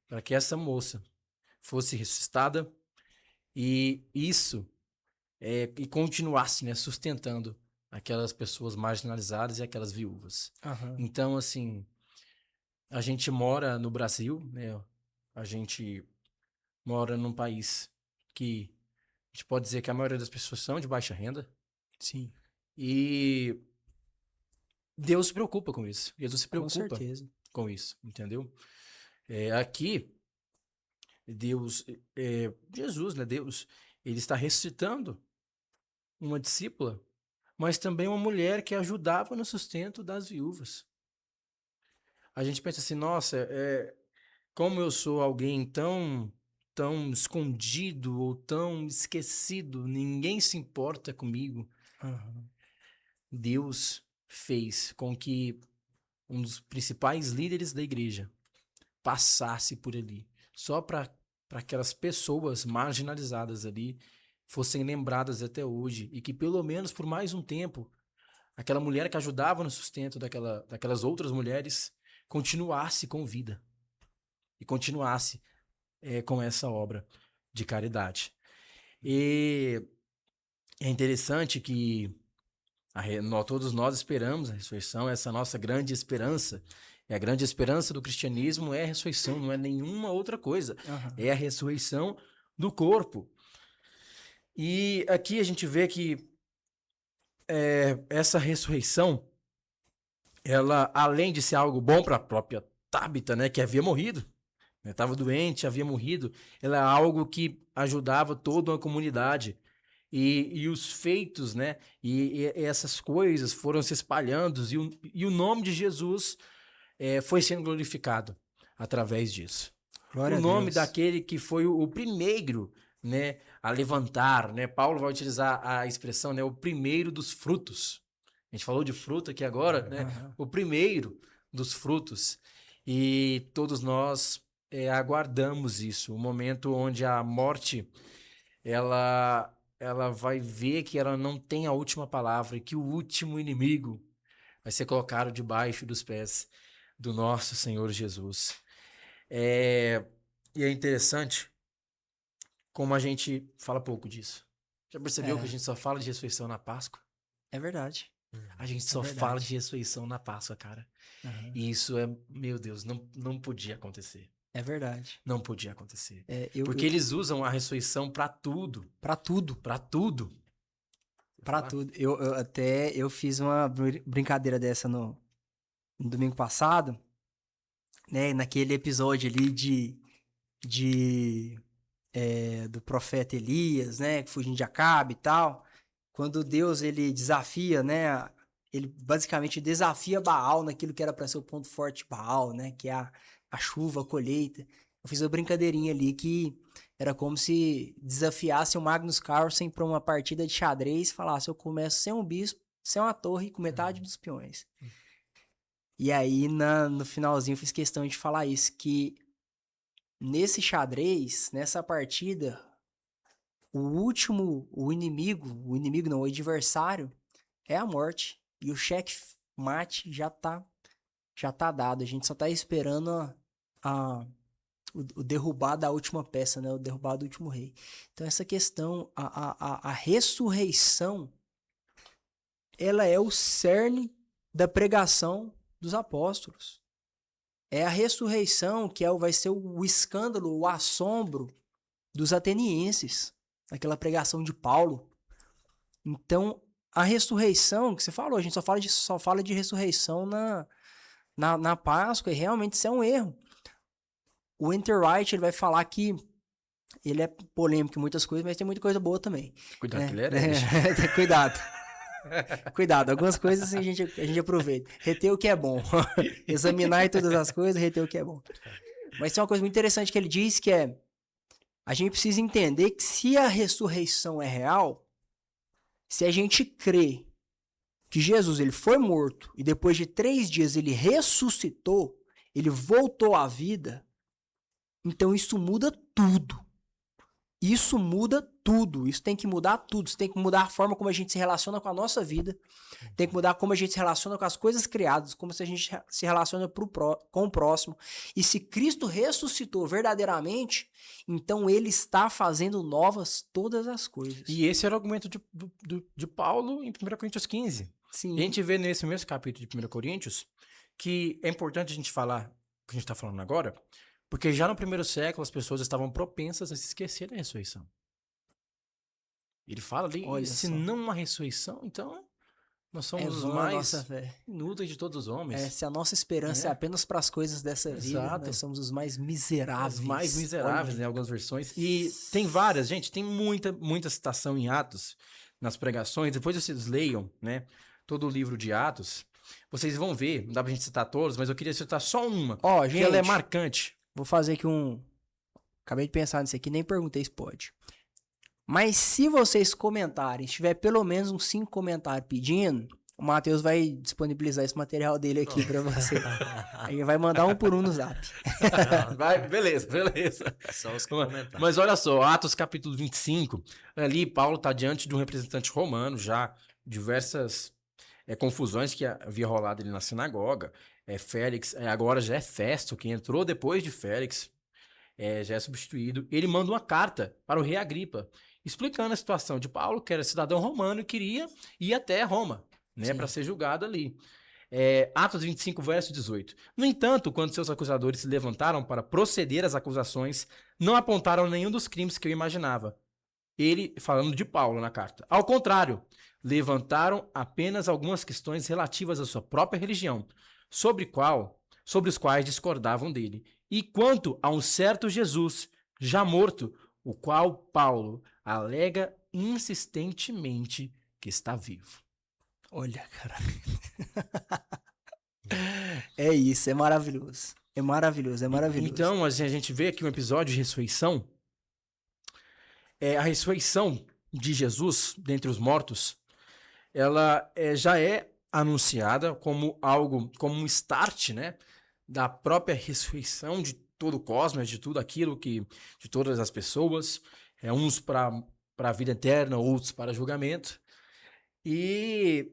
para que essa moça fosse ressuscitada e isso e continuasse, né, sustentando aquelas pessoas marginalizadas e aquelas viúvas. Então, assim, a gente mora no Brasil, né? A gente mora num país que a gente pode dizer que a maioria das pessoas são de baixa renda. Sim. E Deus se preocupa com isso. Jesus se preocupa Com certeza. com isso, entendeu? Aqui, Deus, Jesus, né? Deus, ele está ressuscitando uma discípula mas também uma mulher que ajudava no sustento das viúvas. A gente pensa assim, nossa, como eu sou alguém tão escondido ou tão esquecido, ninguém se importa comigo. Aham. Deus fez com que um dos principais líderes da igreja passasse por ali, só para aquelas pessoas marginalizadas ali fossem lembradas até hoje e que pelo menos por mais um tempo aquela mulher que ajudava no sustento daquelas outras mulheres continuasse com vida e continuasse com essa obra de caridade. E é interessante que todos nós esperamos a ressurreição, essa nossa grande esperança. E a grande esperança do cristianismo é a ressurreição, não é nenhuma outra coisa. Aham. É a ressurreição do corpo. E aqui a gente vê que essa ressurreição, ela, além de ser algo bom para a própria Tábita, né, que havia morrido, estava doente, havia morrido, ela é algo que ajudava toda uma comunidade. E os feitos, né? E essas coisas foram se espalhando e o nome de Jesus foi sendo glorificado através disso. Glória O a nome Deus. daquele que foi o primeiro, né, a levantar, né? Paulo vai utilizar a expressão, né, o primeiro dos frutos. A gente falou de fruto aqui agora, né? Aham. O primeiro dos frutos. E todos nós aguardamos isso, o momento onde a morte ela vai ver que ela não tem a última palavra e que o último inimigo vai ser colocado debaixo dos pés do nosso Senhor Jesus. E é interessante como a gente fala pouco disso. Já percebeu que a gente só fala de ressurreição na Páscoa? É verdade. A gente só verdade. fala de ressurreição na Páscoa, cara. Aham. E isso meu Deus, não podia acontecer. É verdade. Não podia acontecer. Porque Eles usam a ressurreição para tudo. para tudo. Para tudo. Pra tudo. Eu fiz uma brincadeira dessa no domingo passado, né? Naquele episódio ali do profeta Elias, né? Fugindo de Acabe e tal. Quando Deus, ele desafia, né? Ele basicamente desafia Baal naquilo que era para ser o ponto forte de Baal, né? Que é a chuva, a colheita. Eu fiz uma brincadeirinha ali que era como se desafiasse o Magnus Carlsen para uma partida de xadrez e falasse: eu começo sem um bispo, sem uma torre, com metade dos peões. E aí, no finalzinho, eu fiz questão de falar isso, que nesse xadrez, nessa partida, o inimigo não, o adversário é a morte. E o checkmate já tá dado. A gente só tá esperando o derrubar da última peça, né? O derrubar do último rei. Então essa questão, a ressurreição, ela é o cerne da pregação dos apóstolos. É a ressurreição que vai ser o escândalo, o assombro dos atenienses, naquela pregação de Paulo. Então, a ressurreição, que você falou, a gente só fala de ressurreição na Páscoa, e realmente isso é um erro. O Enterwright, ele vai falar que ele é polêmico em muitas coisas, mas tem muita coisa boa também. Cuidado que ele era. Cuidado. Cuidado, algumas coisas a gente aproveita. Reter o que é bom. Examinar todas as coisas, reter o que é bom. Mas tem uma coisa muito interessante que ele diz, que é: a gente precisa entender que se a ressurreição é real, se a gente crê que Jesus ele foi morto e depois de 3 dias ele ressuscitou, ele voltou à vida, então isso muda tudo. Isso muda tudo. Isso tem que mudar tudo. Isso tem que mudar a forma como a gente se relaciona com a nossa vida. Tem que mudar como a gente se relaciona com as coisas criadas, como a gente se relaciona com o próximo. E se Cristo ressuscitou verdadeiramente, então ele está fazendo novas todas as coisas. E esse era o argumento de Paulo em 1 Coríntios 15. Sim. E a gente vê nesse mesmo capítulo de 1 Coríntios que é importante a gente falar o que a gente está falando agora, porque já no primeiro século as pessoas estavam propensas a se esquecer da ressurreição. Ele fala ali, se não uma ressurreição, então nós somos os mais inúteis de todos os homens. Se a nossa esperança é apenas para as coisas dessa vida, nós somos os mais miseráveis. Os mais miseráveis, né, algumas versões. E tem várias, gente, tem muita citação em Atos nas pregações, depois vocês leiam, né, todo o livro de Atos, vocês vão ver, não dá pra gente citar todos, mas eu queria citar só uma, Ó, que ela é gente, marcante. vou fazer aqui um... Acabei de pensar nisso aqui, nem perguntei se pode. Mas se vocês comentarem, se tiver pelo menos uns 5 comentários pedindo, o Matheus vai disponibilizar esse material dele aqui pra você. Aí vai mandar um por um no zap. Vai, beleza. Só os comentários. Mas olha só, Atos capítulo 25, ali Paulo está diante de um representante romano, já diversas confusões que havia rolado ali na sinagoga. Félix, agora já é Festo, que entrou depois de Félix, já é substituído. Ele manda uma carta para o rei Agripa, explicando a situação de Paulo, que era cidadão romano e queria ir até Roma, né, para ser julgado ali. Atos 25, verso 18. No entanto, quando seus acusadores se levantaram para proceder às acusações, não apontaram nenhum dos crimes que eu imaginava. Ele, falando de Paulo na carta. Ao contrário, levantaram apenas algumas questões relativas à sua própria religião, sobre os quais discordavam dele. E quanto a um certo Jesus, já morto, o qual Paulo alega insistentemente que está vivo. Olha, cara. É isso, é maravilhoso. É maravilhoso, é maravilhoso. Então, a gente vê aqui um episódio de ressurreição. A ressurreição de Jesus dentre os mortos, ela já é anunciada como algo, como um start, né, da própria ressurreição de todo o cosmos, de tudo aquilo de todas as pessoas, uns para a vida eterna, outros para julgamento. E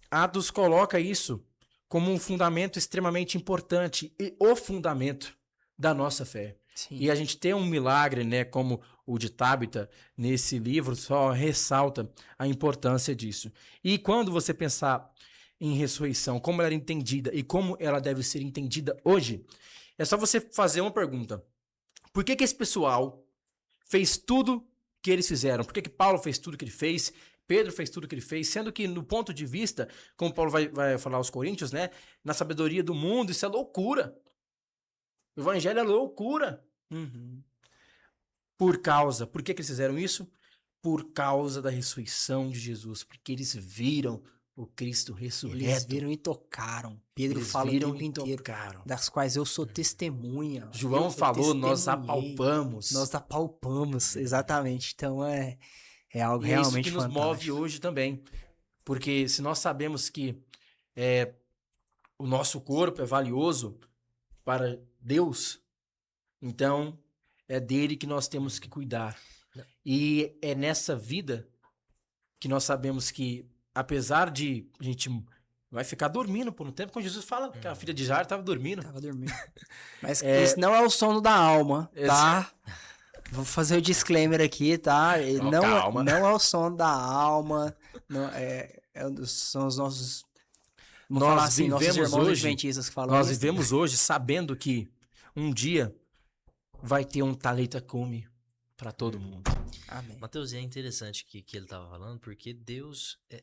Atos coloca isso como um fundamento extremamente importante e o fundamento da nossa fé. Sim. E a gente tem um milagre, né, como o de Tábita, nesse livro, só ressalta a importância disso. E quando você pensar em ressurreição, como ela era entendida e como ela deve ser entendida hoje, é só você fazer uma pergunta. Por que esse pessoal fez tudo que eles fizeram? Por que Paulo fez tudo que ele fez? Pedro fez tudo que ele fez, sendo que no ponto de vista, como Paulo vai falar aos Coríntios, né, na sabedoria do mundo, isso é loucura. O evangelho é loucura. Uhum. Por que eles fizeram isso? Por causa da ressurreição de Jesus, porque eles viram o Cristo ressurreto. Eles viram e tocaram. Pedro Eles fala o viram tempo e inteiro, tocaram. das quais eu sou testemunha. João Eu falou, nós testemunhei. apalpamos. Nós apalpamos, exatamente. Então é algo E realmente é isso que nos fantástico. move hoje também. Porque se nós sabemos que o nosso corpo é valioso para Deus, então é dele que nós temos que cuidar. E é nessa vida que nós sabemos que, apesar de a gente vai ficar dormindo por um tempo, quando Jesus fala que a filha de Jairo estava dormindo. Tava dormindo. Mas esse não é o sono da alma, tá? Vou fazer o disclaimer aqui, tá? Calma. Não é o sono da alma. Não, são os nossos... Vamos falar assim, nossos irmãos adventistas que falam Nós isso. vivemos hoje sabendo que um dia vai ter um Talita Cume para todo mundo. Amém. Mateus, é interessante que ele estava falando, porque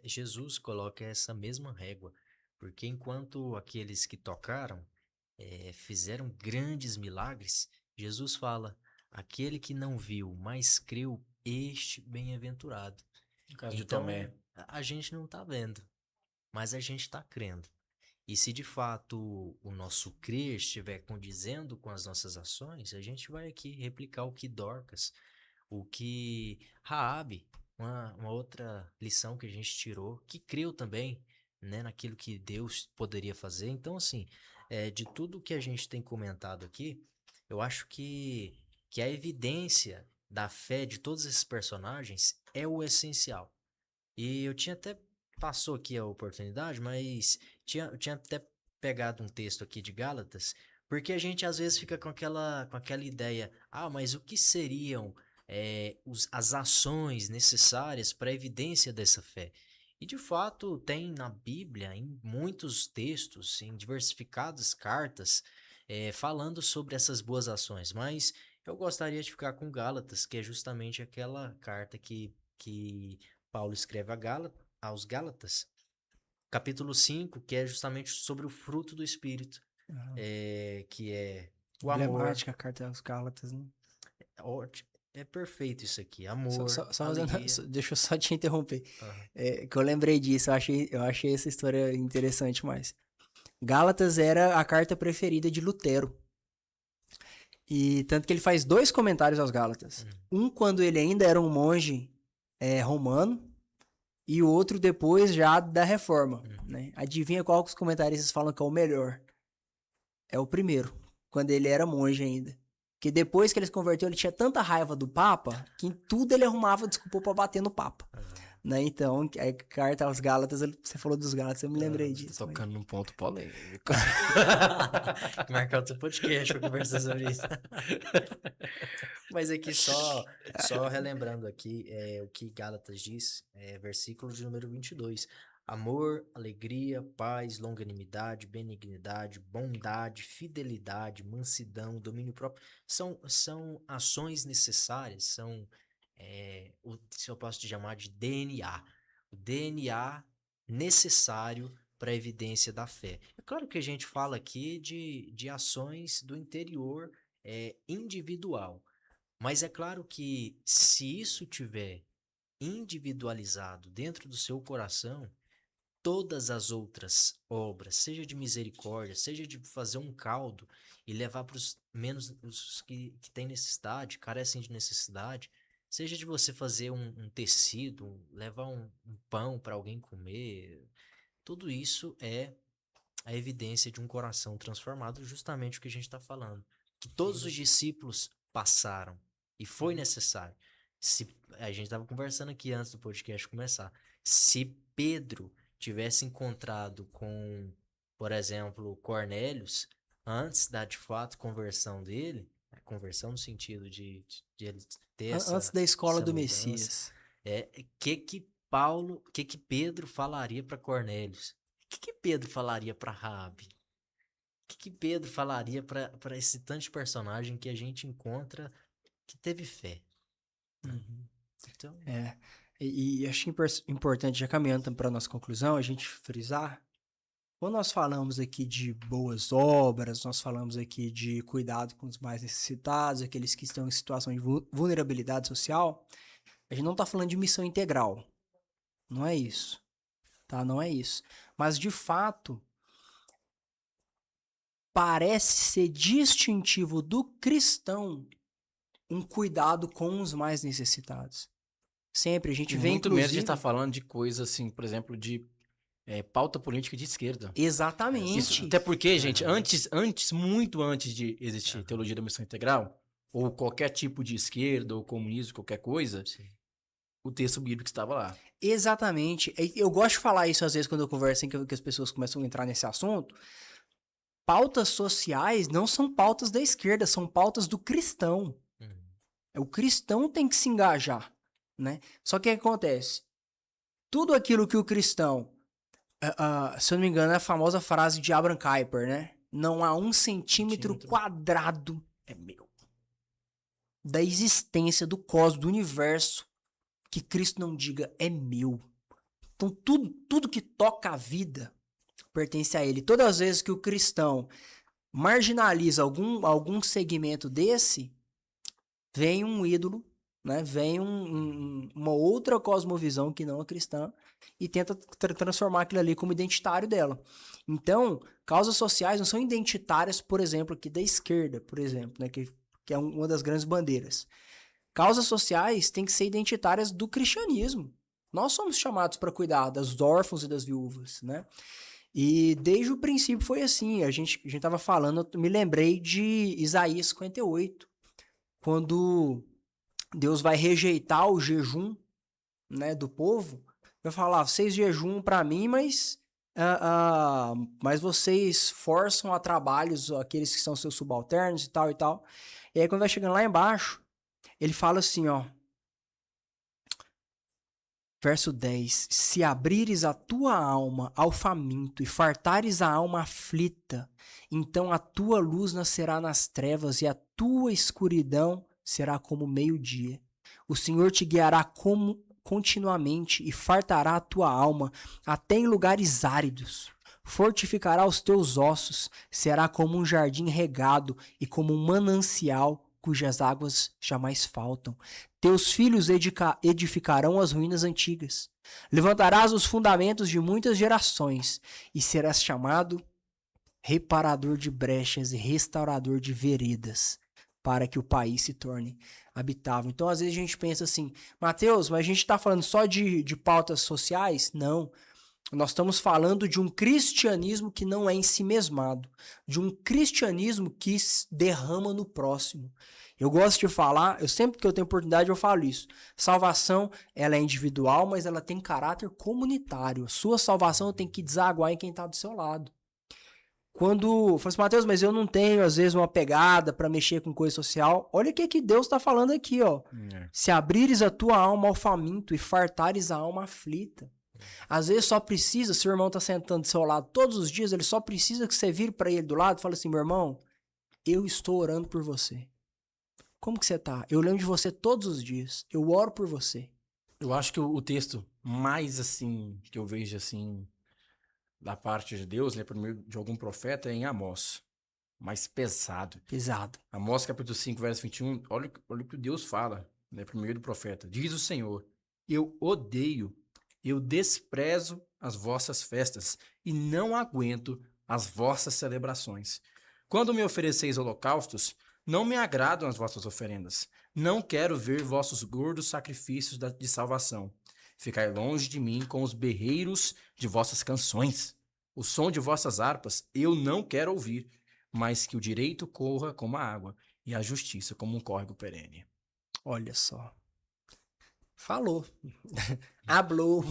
Jesus coloca essa mesma régua. Porque enquanto aqueles que tocaram fizeram grandes milagres, Jesus fala, aquele que não viu, mas creu, este bem-aventurado. No caso de Então, Tomé. a gente não está vendo, mas a gente está crendo. E se de fato o nosso crer estiver condizendo com as nossas ações, a gente vai aqui replicar o que Dorcas, o que Raabe, uma outra lição que a gente tirou, que creu também, né, naquilo que Deus poderia fazer. Então, assim, de tudo que a gente tem comentado aqui, eu acho que a evidência da fé de todos esses personagens é o essencial. E eu tinha até passou aqui a oportunidade, mas eu tinha até pegado um texto aqui de Gálatas, porque a gente às vezes fica com aquela ideia, mas o que seriam as ações necessárias para a evidência dessa fé? E de fato tem na Bíblia, em muitos textos, em diversificadas cartas, falando sobre essas boas ações, mas eu gostaria de ficar com Gálatas, que é justamente aquela carta que Paulo escreve aos Gálatas, capítulo 5, que é justamente sobre o fruto do Espírito, que é o amor. Emblemática a carta aos Gálatas, né? É perfeito isso aqui. Amor, alegria. Deixa eu só te interromper. Aham. Que eu lembrei disso, eu achei essa história interessante, mas Gálatas era a carta preferida de Lutero. E tanto que ele faz 2 comentários aos Gálatas. Um quando ele ainda era um monge romano, e o outro depois já da Reforma. Né? Adivinha qual que os comentaristas falam que é o melhor? É o primeiro, quando ele era monge ainda. Porque depois que ele se converteu, ele tinha tanta raiva do Papa, que em tudo ele arrumava desculpa pra bater no Papa. Né? Então, a carta aos Gálatas, você falou dos Gálatas, eu me lembrei disso. Tocando num ponto polêmico. Marcar outro podcast pra conversar sobre isso. Mas aqui só relembrando aqui o que Gálatas diz, versículo de número 22. Amor, alegria, paz, longanimidade, benignidade, bondade, fidelidade, mansidão, domínio próprio. São ações necessárias, se eu posso te chamar de DNA. O DNA necessário para a evidência da fé. É claro que a gente fala aqui de ações do interior individual, mas é claro que se isso tiver individualizado dentro do seu coração, todas as outras obras, seja de misericórdia, seja de fazer um caldo e levar para os menos os que têm necessidade, carecem de necessidade, seja de você fazer um tecido, levar um pão para alguém comer, tudo isso é a evidência de um coração transformado, justamente o que a gente está falando. Que todos os discípulos passaram e foi necessário. A gente estava conversando aqui antes do podcast começar. Se Pedro tivesse encontrado com, por exemplo, Cornélios, antes da de fato conversão dele, conversão no sentido de ele ter Antes da escola do mudança, Messias. que Pedro falaria para Cornélios? O que Pedro falaria para Raabe? O que Pedro falaria para esse tanto de personagem que a gente encontra que teve fé? Então, E acho importante, já caminhando para a nossa conclusão, a gente frisar, quando nós falamos aqui de boas obras, nós falamos aqui de cuidado com os mais necessitados, aqueles que estão em situação de vulnerabilidade social, a gente não está falando de missão integral. Não é isso. Tá? Não é isso. Mas, de fato, parece ser distintivo do cristão um cuidado com os mais necessitados. Sempre a gente vê, Muito inclusive... menos de estar falando de coisas assim, por exemplo, de pauta política de esquerda. Exatamente. Isso, até porque, gente, muito antes de existir teologia da missão integral, ou qualquer tipo de esquerda, ou comunismo, qualquer coisa, o texto bíblico estava lá. Exatamente. Eu gosto de falar isso às vezes quando eu converso em que as pessoas começam a entrar nesse assunto. Pautas sociais não são pautas da esquerda, são pautas do cristão. O cristão tem que se engajar, né? Só que o que acontece? Tudo aquilo que o cristão, se eu não me engano, é a famosa frase de Abraham Kuyper, né? Não há 1 centímetro quadrado é meu. Da existência do cosmos, do universo, que Cristo não diga é meu. Então tudo que toca a vida pertence a ele. Todas as vezes que o cristão marginaliza algum segmento desse, vem um ídolo, né? Vem uma outra cosmovisão que não a cristã e tenta transformar aquilo ali como identitário dela. Então, causas sociais não são identitárias, por exemplo, aqui da esquerda, por exemplo, né? Que é uma das grandes bandeiras. Causas sociais têm que ser identitárias do cristianismo. Nós somos chamados para cuidar dos órfãos e das viúvas, né? E desde o princípio foi assim. A gente estava falando, eu me lembrei de Isaías 58, quando Deus vai rejeitar o jejum, né, do povo. Vai falar, vocês jejum para mim, mas vocês forçam a trabalhos aqueles que são seus subalternos e tal e tal. E aí quando vai chegando lá embaixo, ele fala assim, ó. Verso 10. Se abrires a tua alma ao faminto e fartares a alma aflita, então a tua luz nascerá nas trevas e a tua escuridão será como meio-dia. O Senhor te guiará continuamente e fartará a tua alma até em lugares áridos. Fortificará os teus ossos, será como um jardim regado e como um manancial cujas águas jamais faltam. Teus filhos edificarão as ruínas antigas. Levantarás os fundamentos de muitas gerações e serás chamado reparador de brechas e restaurador de veredas, para que o país se torne habitável. Então, às vezes a gente pensa assim, Mateus, mas a gente está falando só de pautas sociais? Não. Nós estamos falando de um cristianismo que não é ensimesmado, de um cristianismo que derrama no próximo. Eu gosto de falar, sempre que eu tenho oportunidade eu falo isso. Salvação, ela é individual, mas ela tem caráter comunitário. Sua salvação tem que desaguar em quem está do seu lado. Quando eu falo assim, Mateus, mas eu não tenho, às vezes, uma pegada para mexer com coisa social. Olha o que Deus está falando aqui, ó. Se abrires a tua alma ao faminto e fartares a alma aflita. Às vezes só precisa, se o irmão tá sentando do seu lado todos os dias, ele só precisa que você vire para ele do lado e fale assim, meu irmão, eu estou orando por você. Como que você tá? Eu lembro de você todos os dias. Eu oro por você. Eu acho que o texto mais, assim, que eu vejo, assim, da parte de Deus, né, por meio de algum profeta, é em Amós. Mais pesado. Pesado. Amós, capítulo 5, verso 21, olha o que Deus fala, né, por meio do profeta. Diz o Senhor, eu desprezo as vossas festas e não aguento as vossas celebrações. Quando me ofereceis holocaustos, não me agradam as vossas oferendas. Não quero ver vossos gordos sacrifícios de salvação. Ficai longe de mim com os berreiros de vossas canções. O som de vossas harpas eu não quero ouvir, mas que o direito corra como a água e a justiça como um córrego perene. Olha só. Falou. Hablou.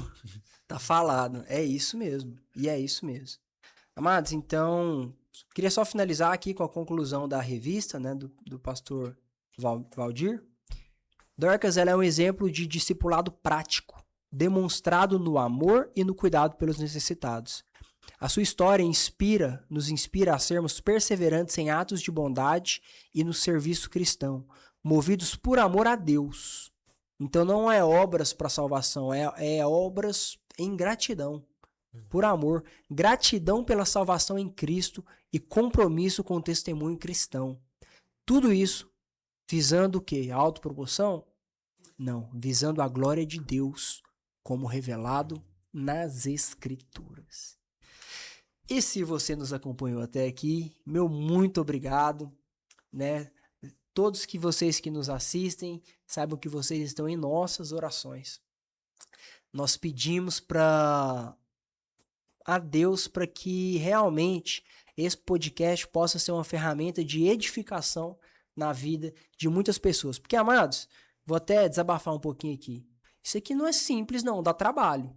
Tá falado. É isso mesmo. E é isso mesmo. Amados, então, queria só finalizar aqui com a conclusão da revista, né, do pastor Valdir. Dorcas, ela é um exemplo de discipulado prático, demonstrado no amor e no cuidado pelos necessitados. A sua história nos inspira a sermos perseverantes em atos de bondade e no serviço cristão, movidos por amor a Deus. Então não é obras para salvação, é obras em gratidão, por amor. Gratidão pela salvação em Cristo e compromisso com o testemunho cristão. Tudo isso visando o quê? A autopromoção? Não, visando a glória de Deus, como revelado nas Escrituras. E se você nos acompanhou até aqui, meu muito obrigado, né? Todos vocês que nos assistem, saibam que vocês estão em nossas orações. Nós pedimos a Deus para que realmente esse podcast possa ser uma ferramenta de edificação na vida de muitas pessoas. Porque, amados, vou até desabafar um pouquinho aqui. Isso aqui não é simples, não, dá trabalho.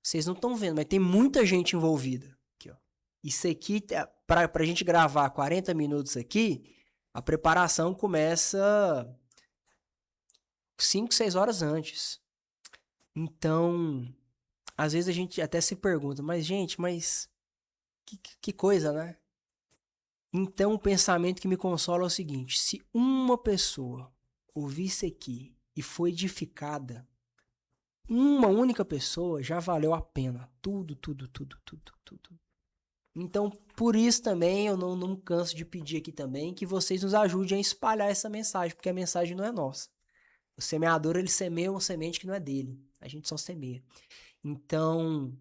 Vocês não estão vendo, mas tem muita gente envolvida. Aqui, ó. Isso aqui, para a gente gravar 40 minutos aqui, a preparação começa 5, 6 horas antes. Então, às vezes a gente até se pergunta, mas que coisa, né? Então, o pensamento que me consola é o seguinte, se uma pessoa ouvisse aqui e foi edificada, uma única pessoa já valeu a pena. Tudo. Então, por isso também, eu não canso de pedir aqui também que vocês nos ajudem a espalhar essa mensagem, porque a mensagem não é nossa. O semeador, ele semeia uma semente que não é dele. A gente só semeia. Então,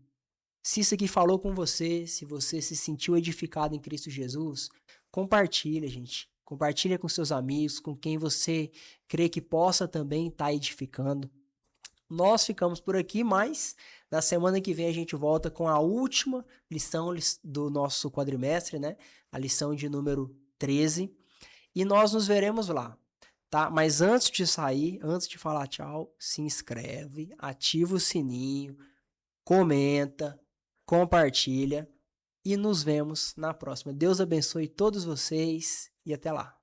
se isso aqui falou com você, se você se sentiu edificado em Cristo Jesus, compartilha, gente. Compartilha com seus amigos, com quem você crê que possa também estar edificando. Nós ficamos por aqui, mas na semana que vem a gente volta com a última lição do nosso quadrimestre, né? A lição de número 13. E nós nos veremos lá, tá? Mas antes de sair, antes de falar tchau, se inscreve, ativa o sininho, comenta, compartilha e nos vemos na próxima. Deus abençoe todos vocês e até lá.